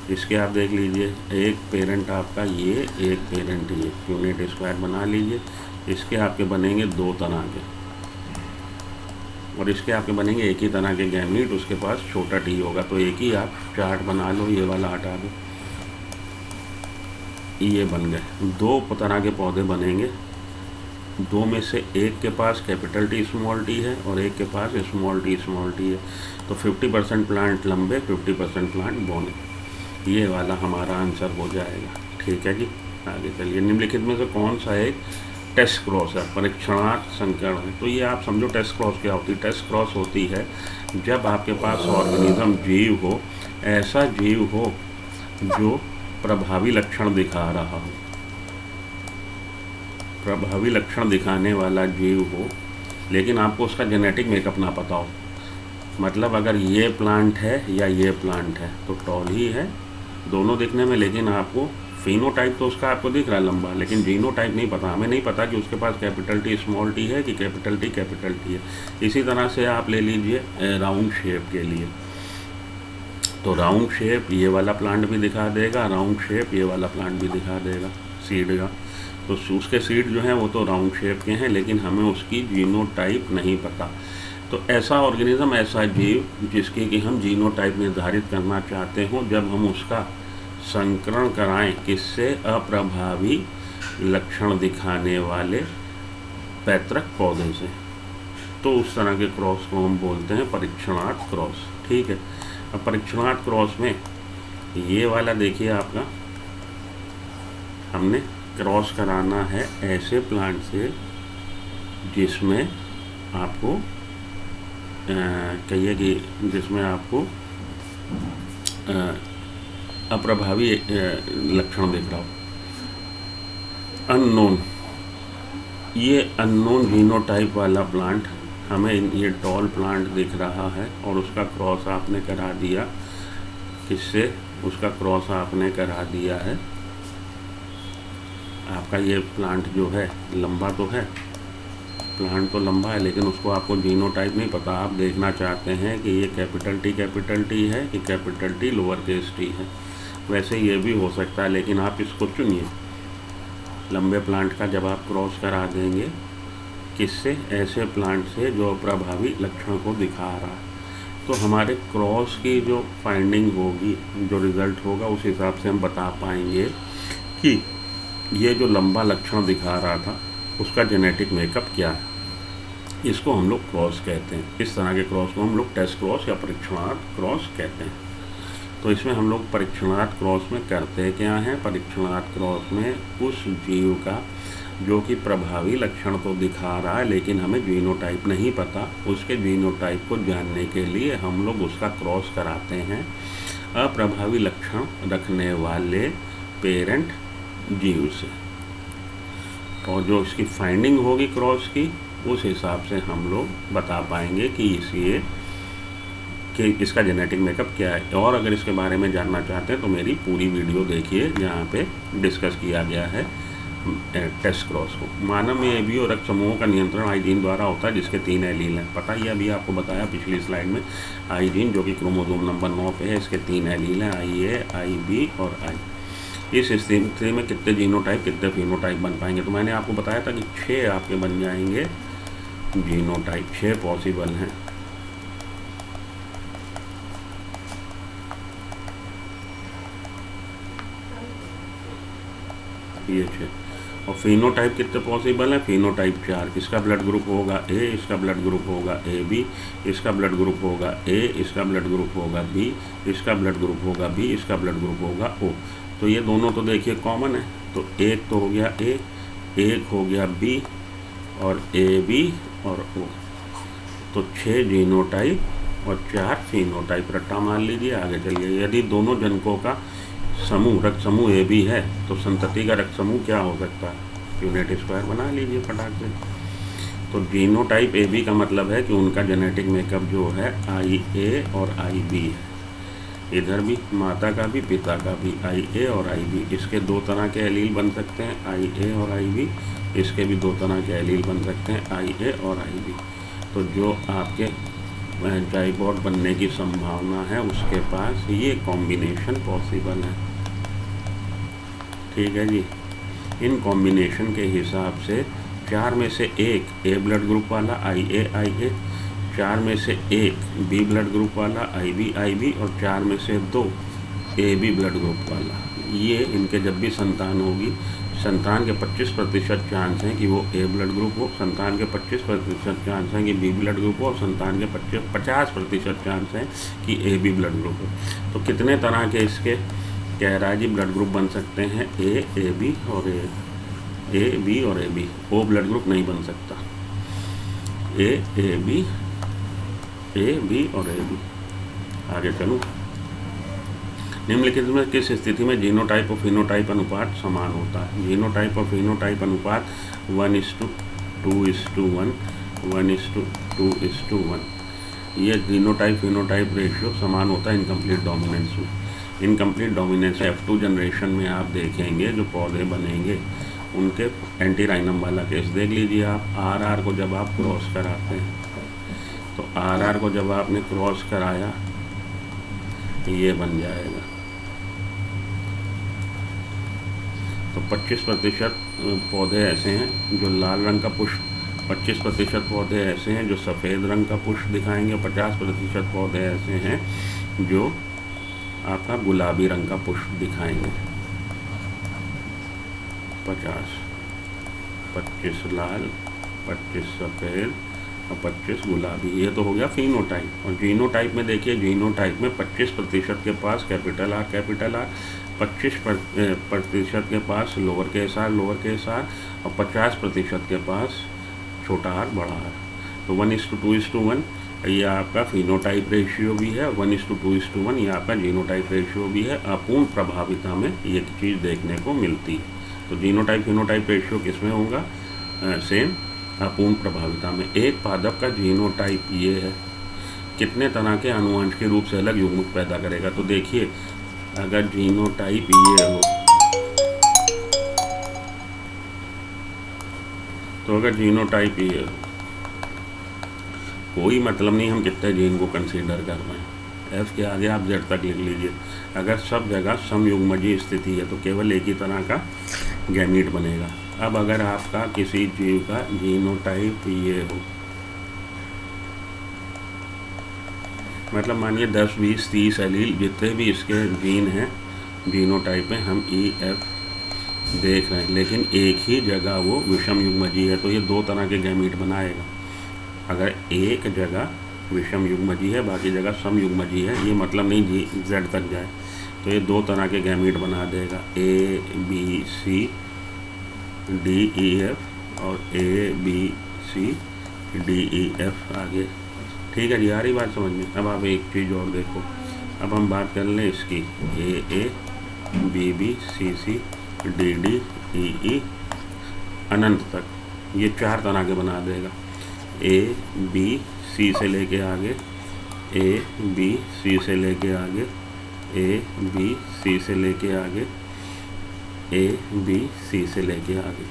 इसके आप देख लीजिए, एक पेरेंट आपका ये, एक पेरेंट ये, यूनिट स्क्वायर बना लीजिए। इसके आपके बनेंगे 2 तरह के, और इसके आपके बनेंगे एक ही तरह के गैमीट, उसके पास छोटा टी होगा। तो एक ही आप चार्ट बना लो, ये वाला हटा दो, ये बन गए। 2 तरह के पौधे बनेंगे, 2 में से एक के पास कैपिटल टी स्मॉल टी है और एक के पास स्मॉल टी है। तो 50% प्लांट लंबे, 50% प्लांट बौने। ये वाला हमारा आंसर हो जाएगा। ठीक है जी, आगे चलिए। निम्नलिखित में से कौन सा एक टेस्ट क्रॉस है? परीक्षणार्थ संकरण है। तो ये आप समझो टेस्ट क्रॉस क्या होती है। टेस्ट क्रॉस होती है जब आपके पास ऑर्गेनिज्म, जीव हो, ऐसा जीव हो जो प्रभावी लक्षण दिखा रहा हो, प्रभावी लक्षण दिखाने वाला जीव हो, लेकिन आपको उसका जेनेटिक मेकअप ना पता हो। मतलब अगर ये प्लांट है या ये प्लांट है तो टॉल ही है दोनों दिखने में, लेकिन आपको फिनोटाइप तो उसका आपको दिख रहा है लंबा, लेकिन जीनोटाइप नहीं पता। हमें नहीं पता कि उसके पास कैपिटल टी स्मॉल टी है कि कैपिटल टी है। इसी तरह से आप ले लीजिए राउंड शेप के लिए, तो राउंड शेप ये वाला प्लांट भी दिखा देगा, राउंड शेप ये वाला प्लांट भी दिखा देगा सीड का। तो उसके सीड जो हैं वो तो राउंड शेप के हैं, लेकिन हमें उसकी जीनोटाइप नहीं पता। तो ऐसा ऑर्गेनिज्म, ऐसा जीव जिसकी कि हम जीनोटाइप निर्धारित करना चाहते हों, जब हम उसका संकरण कराएं किससे? अप्रभावी लक्षण दिखाने वाले पैतृक पौधे से, तो उस तरह के क्रॉस को हम बोलते हैं परीक्षणार्थ क्रॉस। ठीक है। अब परीक्षणार्थ क्रॉस में ये वाला देखिए, आपका हमने क्रॉस कराना है ऐसे प्लांट से जिसमें आपको कहिए कि जिसमें आपको अप्रभावी लक्षण दिख रहा हो। अननोन, ये अननोन जीनोटाइप वाला प्लांट, हमें ये टॉल प्लांट दिख रहा है और उसका क्रॉस आपने करा दिया किससे? उसका क्रॉस आपने करा दिया है, आपका ये प्लांट जो है लंबा तो है, प्लांट तो लंबा है, लेकिन उसको आपको जीनोटाइप नहीं पता। आप देखना चाहते हैं कि ये कैपिटल टी है कि capital T lower case T है। वैसे ये भी हो सकता है, लेकिन आप इसको चुनिए लंबे प्लांट का। जब आप क्रॉस करा देंगे किससे? ऐसे प्लांट से जो प्रभावी लक्षण को दिखा रहा है, तो हमारे क्रॉस की जो फाइंडिंग होगी, जो रिज़ल्ट होगा, उस हिसाब से हम बता पाएंगे कि ये जो लंबा लक्षण दिखा रहा था उसका जेनेटिक मेकअप क्या है। इसको हम लोग क्रॉस कहते हैं। इस तरह के क्रॉस को हम लोग टेस्ट क्रॉस या परीक्षणार्थ क्रॉस कहते हैं। तो इसमें हम लोग परीक्षणार्थ क्रॉस में करते क्या हैं? परीक्षणार्थ क्रॉस में उस जीव का जो कि प्रभावी लक्षण तो दिखा रहा है, लेकिन हमें जीनोटाइप नहीं पता, उसके जीनोटाइप को जानने के लिए हम लोग उसका क्रॉस कराते हैं अप्रभावी लक्षण रखने वाले पेरेंट जीव से, और जो इसकी फाइंडिंग होगी क्रॉस की, उस हिसाब से हम लोग बता पाएंगे कि इसका जेनेटिक मेकअप क्या है। और अगर इसके बारे में जानना चाहते हैं तो मेरी पूरी वीडियो देखिए, जहाँ पे डिस्कस किया गया है टेस्ट क्रॉस को। मानव में एबीओ रक्त समूहों का नियंत्रण आइजीन द्वारा होता है, जिसके 3 एलील हैं। पता ही अभी आपको बताया पिछली स्लाइड में, आइजीन जो कि क्रोमोसोम नंबर 9 पे है, इसके 3 एलील हैं, IA, IB और I। इस स्थिति में कितने जीनोटाइप, कितने फिनोटाइप बन पाएंगे? तो मैंने आपको बताया था कि 6 आपके बन जाएंगे जीनोटाइप, 6 पॉसिबल हैं। ये 6, और फिनोटाइप कितने पॉसिबल हैं? फिनोटाइप 4। इसका ब्लड ग्रुप होगा ए, इसका ब्लड ग्रुप होगा ए बी, इसका ब्लड ग्रुप होगा ए, इसका ब्लड ग्रुप होगा बी, इसका ब्लड ग्रुप होगा बी, इसका ब्लड ग्रुप होगा ओ। तो ये दोनों तो देखिए कॉमन है, तो एक तो हो गया ए, एक हो गया बी और ए बी और ओ। तो 6 जीनोटाइप और 4 फिनोटाइप रट्टा मान लीजिए। आगे चलिए, यदि दोनों जनकों का समूह रक्त समूह ए बी है तो संतति का रक्त समूह क्या हो सकता है? यूनिट स्क्वायर बना लीजिए फटाक से। तो जीनोटाइप ए बी का मतलब है कि उनका जेनेटिक मेकअप जो है आई ए और आई बी है। इधर भी माता का भी पिता का भी आई ए और आई बी। इसके 2 तरह के एलील बन सकते हैं, आई ए और आई बी। इसके भी 2 तरह के एलील बन सकते हैं, आई ए और आई बी। तो जो आपके जाइगोट बनने की संभावना है उसके पास ये कॉम्बिनेशन पॉसिबल है। ठीक है जी। इन कॉम्बिनेशन के हिसाब से 4 में से 1 ए ब्लड ग्रुप वाला आई ए, 4 में से 1 बी ब्लड ग्रुप वाला आई बी और 4 में से 2 ए बी ब्लड ग्रुप वाला। ये इनके जब भी संतान होगी, संतान के 25% चांस हैं कि वो ए ब्लड ग्रुप हो, संतान के 25% चांस हैं कि बी ब्लड ग्रुप हो और संतान के 50% चांस हैं कि ए बी ब्लड ग्रुप हो। तो कितने तरह के इसके कह रहा है जी ब्लड ग्रुप बन सकते हैं? ए बी और ए बी और A B. O blood group नहीं बन सकता। ए बी और ए बी। आगे चलूँ। निम्नलिखित में किस स्थिति में जीनोटाइप और फिनोटाइप अनुपात समान होता है? जीनोटाइप और फिनोटाइप अनुपात 1:2:1, 1:2:1। ये जीनोटाइप फिनोटाइप रेशियो समान होता है इनकम्प्लीट डोमिनेंस में। इनकम्प्लीट डोमिनेंस F2 जनरेशन में आप देखेंगे जो पौधे बनेंगे उनके एंटीराइनम वाला केस देख लीजिए आप। RR को जब आप क्रॉस कराते हैं तो RR को जब आपने क्रॉस कराया ये बन जाएगा। तो 25% पौधे ऐसे हैं जो लाल रंग का पुष्प, 25% पौधे ऐसे हैं जो सफ़ेद रंग का पुष्प दिखाएंगे, 50% पौधे ऐसे हैं जो आपका गुलाबी रंग का पुष्प दिखाएंगे। 50, 25 लाल, 25 सफ़ेद और 25 गुलाबी। ये तो हो गया फिनोटाइप। और जीनोटाइप में देखिए, जीनोटाइप में 25% के पास कैपिटल आर, 25% के पास लोअर केस आर और 50% के पास छोटा आर बड़ा आर। तो 1:2:1 ये आपका फिनोटाइप रेशियो भी है, 1:2:1 ये आपका जीनोटाइप रेशियो भी है। अपूर्ण प्रभाविता में ये चीज़ देखने को मिलती है। तो जीनोटाइप फिनोटाइप रेशियो किस में होगा? सेम अपूर्ण प्रभाविता में। एक पादप का जीनोटाइप ये है, कितने तरह के आनुवंशिक रूप से अलग युग्मक पैदा करेगा? तो देखिए, अगर जीनोटाइप ये हो तो अगर जीनोटाइप ये हो, कोई मतलब नहीं हम कितने जीन को कंसीडर कर रहे हैं। F के आगे आप Z तक लिख लीजिए। अगर सब जगह समयुग्मजीय स्थिति है तो केवल एक ही तरह का गैमीट बनेगा। अब अगर आपका किसी जीव का जीनोटाइप ये हो, मतलब मानिए 10, 20, 30 एलील जितने भी इसके जीन हैं जीनोटाइप में हम EF देख रहे हैं, लेकिन एक ही जगह वो विषम युग्मजीय है तो ये 2 तरह के गैमीट बनाएगा। अगर एक जगह विषम युग्मजीय है बाकी जगह समयुग्मजीय है, ये मतलब नहीं Z तक जाए, तो ये 2 तरह के गैमीट बना देगा, ABCDEF और ABCDEF आगे। ठीक है जी, आ रही बात समझ में? अब आप एक चीज़ और देखो। अब हम बात कर लें इसकी AA BB CC DD EE अनंत तक, ये 4 तरह के बना देगा। A B C से लेके आगे, A B C से लेके आगे, A B C से लेके आगे, A B C से लेके आगे।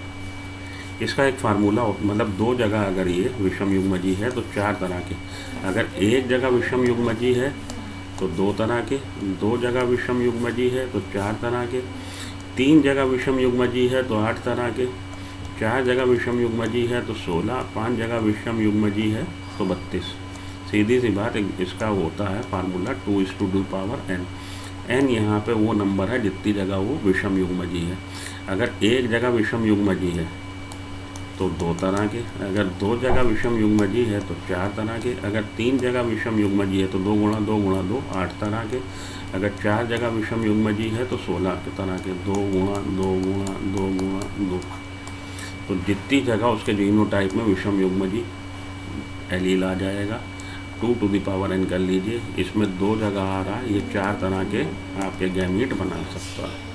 इसका एक फार्मूला मतलब 2 जगह अगर ये विषम युग्मजीय है तो 4 तरह के, अगर एक जगह विषम युग्मजीय है तो 2 तरह के, 2 जगह विषम युग्मजीय है तो 4 तरह के, 3 जगह विषम युग्मजीय है तो 8 तरह के, 4 जगह विषम युग्मजीय है तो 16, 5 जगह विषम युग्मजीय है तो 32। सीधी सी बात, इसका होता है फार्मूला 2:2n। n यहाँ पे वो नंबर है जितनी जगह वो विषम युग्मजीय है। अगर एक जगह विषम युग्मजी है तो 2 तरह के, अगर 2 जगह विषम युग्मजी है तो 4 तरह के, अगर 3 जगह विषम युग्मजी है तो 2 गुणा 2 गुणा 2 8 तरह के, अगर 4 जगह विषम युग्मजी है तो 16 के तरह के, 2 गुणा 2 गुणा 2 गुणा 2। तो जितनी जगह उसके जीनोटाइप में विषम युग्मजी एलील आ जाएगा 2 टू द पावर n कर लीजिए, इसमें 2 जगह आ रहा है, ये 4 तरह के आपके गैमीट बना सकता है।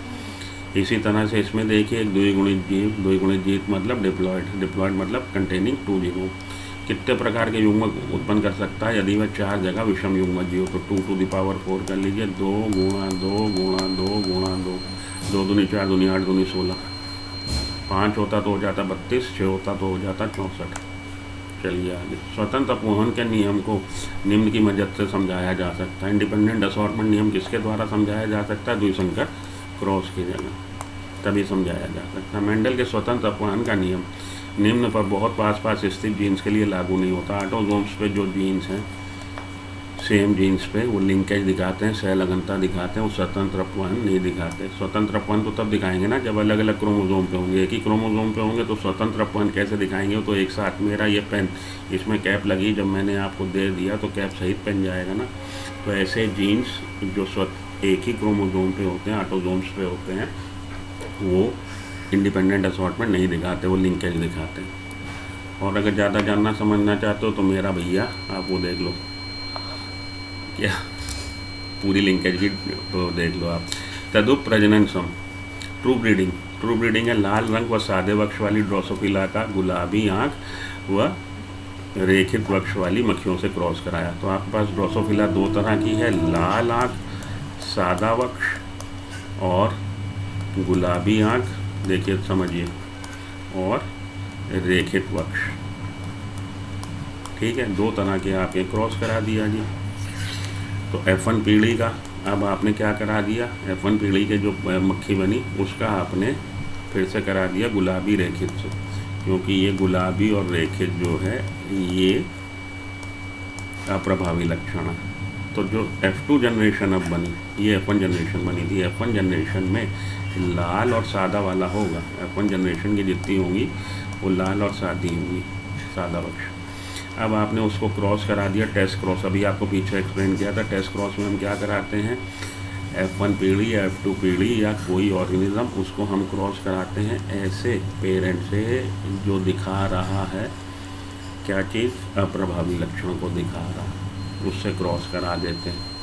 इसी तरह से इसमें देखिए एक द्विगुणित जीव, द्विगुणित जीव मतलब डिप्लॉयड, डिप्लॉयड मतलब कंटेनिंग 2 जीनोम, कितने प्रकार के युग्मक उत्पन्न कर सकता है यदि वह 4 जगह विषम युग्मक जीव। तो 2 टू द पावर 4 कर लीजिए, 2 गुणा 2 गुणा 2 गुणा 2, 2 दूनी 4 दूनी 8 दूनी 16, 5 होता तो हो जाता 32, 6 होता तो हो जाता 64। चलिए आगे। स्वतंत्र अपवहन के नियम को निम्न की मदद से समझाया जा सकता है। इंडिपेंडेंट असॉर्टमेंट नियम किसके द्वारा समझाया जा सकता है? द्विसंकर क्रॉस की जगह, तभी समझाया जा सकता है। मेंडल के स्वतंत्र अपवहन का नियम निम्न पर बहुत आसपास स्थित जीन्स के लिए लागू नहीं होता। ऑटोसोम्स पे जो जीन्स हैं सेम जीन्स पे वो लिंकेज दिखाते हैं, सहलगनता दिखाते हैं, वो स्वतंत्र अपवहन नहीं दिखाते। स्वतंत्र अपवहन तो तब दिखाएंगे ना जब अलग अलग क्रोमोसोम पे होंगे। एक ही क्रोमोसोम पे होंगे तो स्वतंत्र अपवहन कैसे दिखाएंगे? तो एक साथ मेरा ये पेन इसमें कैप लगी, जब मैंने आपको दे दिया तो कैप सहित पेन जाएगा ना। तो ऐसे जीन्स जो एक ही क्रोमोसोम पे होते हैं, ऑटोसोम्स पे होते हैं, वो इंडिपेंडेंट असॉर्टमेंट नहीं दिखाते, वो लिंकेज दिखाते हैं। और अगर ज़्यादा जानना समझना चाहते हो तो मेरा भैया आप वो देख लो, क्या पूरी लिंकेज की तो देख लो आप। तदुप प्रजनन सम, ट्रू ब्रीडिंग, ट्रू ब्रीडिंग है लाल रंग व सादे वक्ष वाली ड्रोसोफिला का गुलाबी आँख व रेखित वक्ष वाली मक्खियों से क्रॉस कराया। तो आपके पास ड्रोसोफिला 2 तरह की है, लाल आँख सादा वक्ष और गुलाबी आँख, देखिए समझिए, और रेखित वक्ष। ठीक है, 2 तरह के आपके क्रॉस करा दिया जी। तो F1 पीढ़ी का अब आपने क्या करा दिया? F1 पीढ़ी के जो मक्खी बनी उसका आपने फिर से करा दिया गुलाबी रेखित से, क्योंकि ये गुलाबी और रेखित जो है ये अप्रभावी लक्षण है। तो जो F2 जनरेशन अब बनी, ये F1 जनरेशन बनी थी। F1 जनरेशन में लाल और सादा वाला होगा। F1 जनरेशन की जितनी होंगी वो लाल और सादी होंगी, सादा वक्ष। अब आपने उसको क्रॉस करा दिया, टेस्ट क्रॉस। अभी आपको पीछे एक्सप्लेन किया था, टेस्ट क्रॉस में हम क्या कराते हैं? F1 पीढ़ी या F2 पीढ़ी या कोई ऑर्गेनिज्म, उसको हम क्रॉस कराते हैं ऐसे पेरेंट से जो दिखा रहा है क्या चीज़? अप्रभावी लक्षणों को दिखा रहा है, उससे क्रॉस करा देते हैं।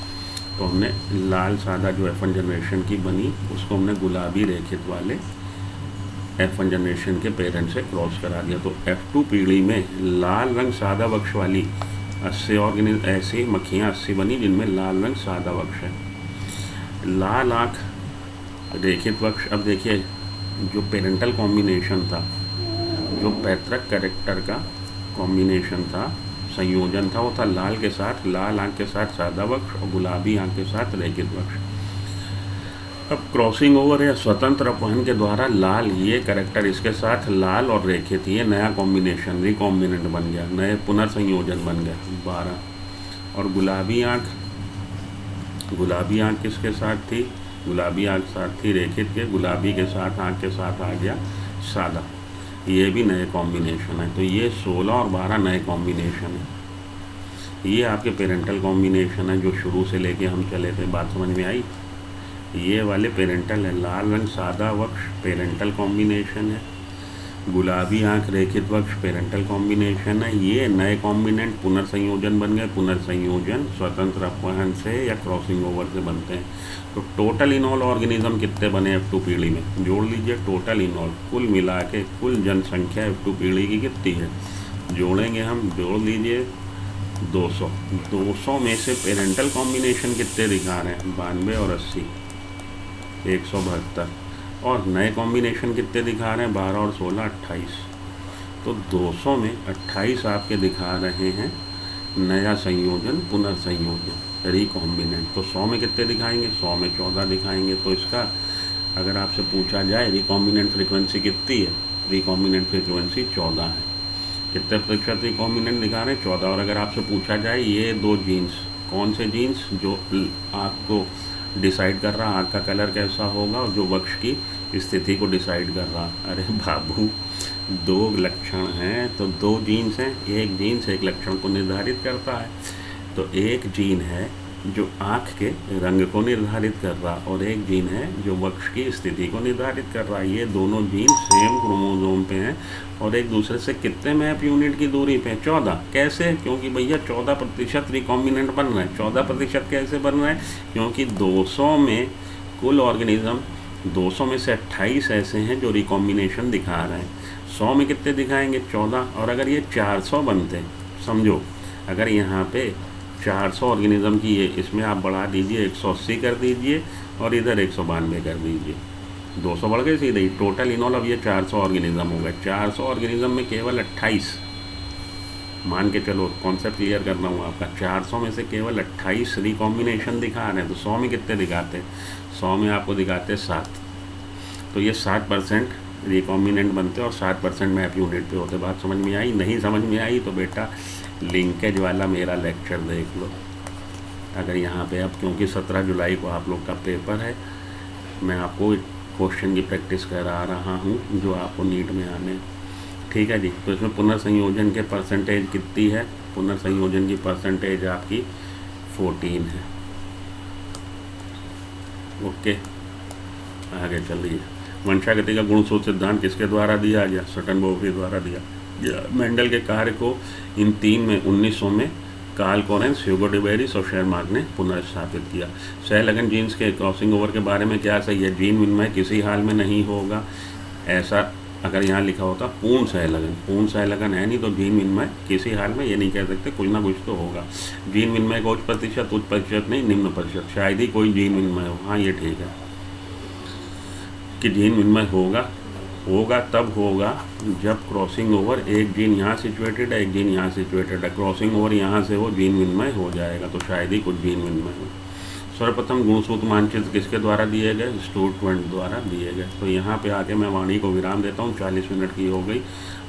तो हमने लाल सादा जो F1 जनरेशन की बनी उसको हमने गुलाबी रेखित वाले F1 जनरेशन के पेरेंट से क्रॉस करा दिया। तो F2 पीढ़ी में लाल रंग सादा वक्ष वाली 80 ऑर्गेनिज्म, ऐसी मक्खियाँ 80 बनी जिनमें लाल रंग सादा वक्ष है। लाल आँख रेखित वक्ष। अब देखिए जो पेरेंटल कॉम्बिनेशन था, जो पैतृक कैरेक्टर का कॉम्बिनेशन था, संयोजन था, वो था लाल के साथ, लाल आँख के साथ सादा वक्ष और गुलाबी आँख के साथ रेखित वक्ष। अब क्रॉसिंग ओवर या स्वतंत्र अपहरण के द्वारा लाल ये कैरेक्टर इसके साथ लाल और रेखित, ये नया कॉम्बिनेशन रिकॉम्बिनेंट बन गया, नए पुनर्संयोजन बन गया 12। और गुलाबी आँख किसके साथ थी? गुलाबी आँख साथ थी रेखित के, गुलाबी के साथ आँख के साथ आ गया सादा, ये भी नए कॉम्बिनेशन है। तो ये 16 और 12 नए कॉम्बिनेशन है। ये आपके पेरेंटल कॉम्बिनेशन है जो शुरू से लेके हम चले थे। बात समझ में आई? ये वाले पेरेंटल है, लाल रंग सादा वक्ष पेरेंटल कॉम्बिनेशन है, गुलाबी आँख रेखित वक्ष पेरेंटल कॉम्बिनेशन है। ये नए कॉम्बिनेंट पुनर्संयोजन बन गए। पुनर्संयोजन स्वतंत्र अपहरण से या क्रॉसिंग ओवर से बनते हैं। तो टोटल इन ऑल ऑर्गेनिज्म कितने बने F2 पीढ़ी में? जोड़ लीजिए टोटल इन ऑल, कुल मिला के कुल जनसंख्या F2 पीढ़ी की कितनी है? जोड़ेंगे हम, जोड़ लीजिए 200। 200 में से पेरेंटल कॉम्बिनेशन कितने दिखा रहे हैं? 92 और 80, 172। और नए कॉम्बिनेशन कितने दिखा रहे हैं? 12 और 16, 28। तो 200 में 28 आपके दिखा रहे हैं नया संयोजन, पुनर्संयोजन, रिकॉम्बिनेंट। तो 100 में कितने दिखाएंगे? 100 में 14 दिखाएंगे। तो इसका अगर आपसे पूछा जाए रिकॉम्बिनेंट फ्रीक्वेंसी कितनी है? रिकॉम्बिनेंट फ्रीक्वेंसी 14 है। कितने प्रतिशत रिकॉम्बिनेंट दिखा रहे हैं? 14। और अगर आपसे पूछा जाए ये 2 जीन्स, कौन से जीन्स जो आपको डिसाइड कर रहा आँख का कलर कैसा होगा, और जो वक्ष की स्थिति को डिसाइड कर रहा। अरे बाबू, 2 लक्षण हैं तो 2 जीन्स हैं, एक जीन्स एक लक्षण को निर्धारित करता है। तो एक जीन है जो आँख के रंग को निर्धारित कर रहा, और एक जीन है जो वक्ष की स्थिति को निर्धारित कर रहा। ये दोनों जीन सेम क्रोमोसोम पे हैं और एक दूसरे से कितने मैप यूनिट की दूरी पे? 14। कैसे? क्योंकि भैया 14% रिकॉम्बिनेंट बन रहे हैं। 14% कैसे बन रहे हैं? क्योंकि 200 में कुल ऑर्गेनिज्म 200 में से 28 ऐसे हैं जो रिकॉम्बिनेशन दिखा रहे हैं। 100 में कितने दिखाएंगे? 14। और अगर ये 400 बनते, समझो अगर यहाँ पे 400 ऑर्गेनिज्म की है, इसमें आप बढ़ा दीजिए 180 कर दीजिए और इधर 192 कर दीजिए, 200 बढ़ गए सीधे ही। टोटल इन ऑल अब ये 400 ऑर्गेनिज्म हो गए। 400 ऑर्गेनिज्म में केवल 28, मान के चलो, कॉन्सेप्ट क्लियर कर रहा हूँ आपका, 400 में से केवल 28 रिकॉम्बिनेशन दिखा रहे हैं। तो 100 में कितने दिखाते हैं? 100 में आपको दिखाते 7। तो ये 7% रिकॉम्बिनेंट बनते और 7% मैप यूनिट पे होते। बात समझ में आई? नहीं समझ में आई तो बेटा लिंकेज वाला मेरा लेक्चर देख लो। अगर यहाँ पे अब, क्योंकि 17 जुलाई को आप लोग का पेपर है, मैं आपको क्वेश्चन की प्रैक्टिस करा रहा हूँ जो आपको नीट में आने। ठीक है जी। तो इसमें पुनर्संयोजन के परसेंटेज कितनी है? पुनर्संयोजन की परसेंटेज आपकी 14 है। ओके, आगे चलिए। वंशागति का गुणसूत्र सिद्धांत किसके द्वारा दिया गया? सटनबर्ग के द्वारा दिया गया। मेंडल के कार्य को इन 3 में 1900 में Karl Correns, Hugo de Vries और शेरमार्क ने पुनर्स्थापित किया। सहलगन जीन्स के क्रॉसिंग ओवर के बारे में क्या सही है? जीन विनिमय किसी हाल में नहीं होगा। ऐसा अगर यहाँ लिखा होता पूर्ण सहलगन, पूर्ण सहलगन है नहीं, तो जीन विनिमय किसी हाल में ये नहीं कह सकते, कुछ ना कुछ तो होगा। जीन विनिमय का उच्च प्रतिशत नहीं, निम्न प्रतिशत, शायद ही कोई जीन विनिमय हो। हाँ ये ठीक है कि जीन विनिमय होगा तब होगा जब क्रॉसिंग ओवर, एक जीन यहाँ सिचुएटेड है, एक जीन यहाँ सिचुएटेड है, क्रॉसिंग ओवर यहाँ से हो, जीन विनिमय हो जाएगा। तो शायद ही कुछ जीन विनिमय हो। सर्वप्रथम गुणसूत्र मानचित्र किसके द्वारा दिए गए? स्टुअर्ट द्वारा दिए गए। तो यहाँ पे आके मैं वाणी को विराम देता हूँ। 40 मिनट की हो गई।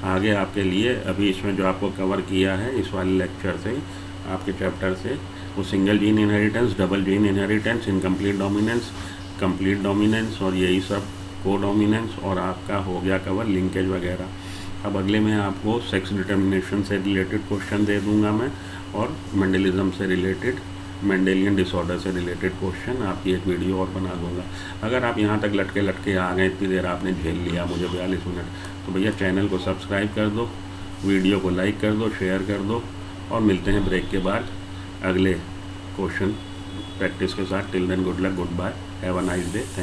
आगे आपके लिए अभी इसमें जो आपको कवर किया है इस वाले लेक्चर से, आपके चैप्टर से, वो single gene inheritance, double gene inheritance, incomplete dominance, complete dominance और यही सब, को डोमिनेंस, और आपका हो गया कवर लिंकेज वगैरह। अब अगले में आपको सेक्स डिटर्मिनेशन से रिलेटेड क्वेश्चन दे दूंगा मैं, और मेंडलिज्म से रिलेटेड, मेंडेलियन डिसऑर्डर से रिलेटेड क्वेश्चन आपकी एक वीडियो और बना दूंगा। अगर आप यहाँ तक लटके आ गए, इतनी देर आपने झेल लिया मुझे 42 मिनट, तो भैया चैनल को सब्सक्राइब कर दो, वीडियो को लाइक कर दो, शेयर कर दो, और मिलते हैं ब्रेक के बाद अगले क्वेश्चन प्रैक्टिस के साथ। Till then good luck, goodbye, have a nice day, thank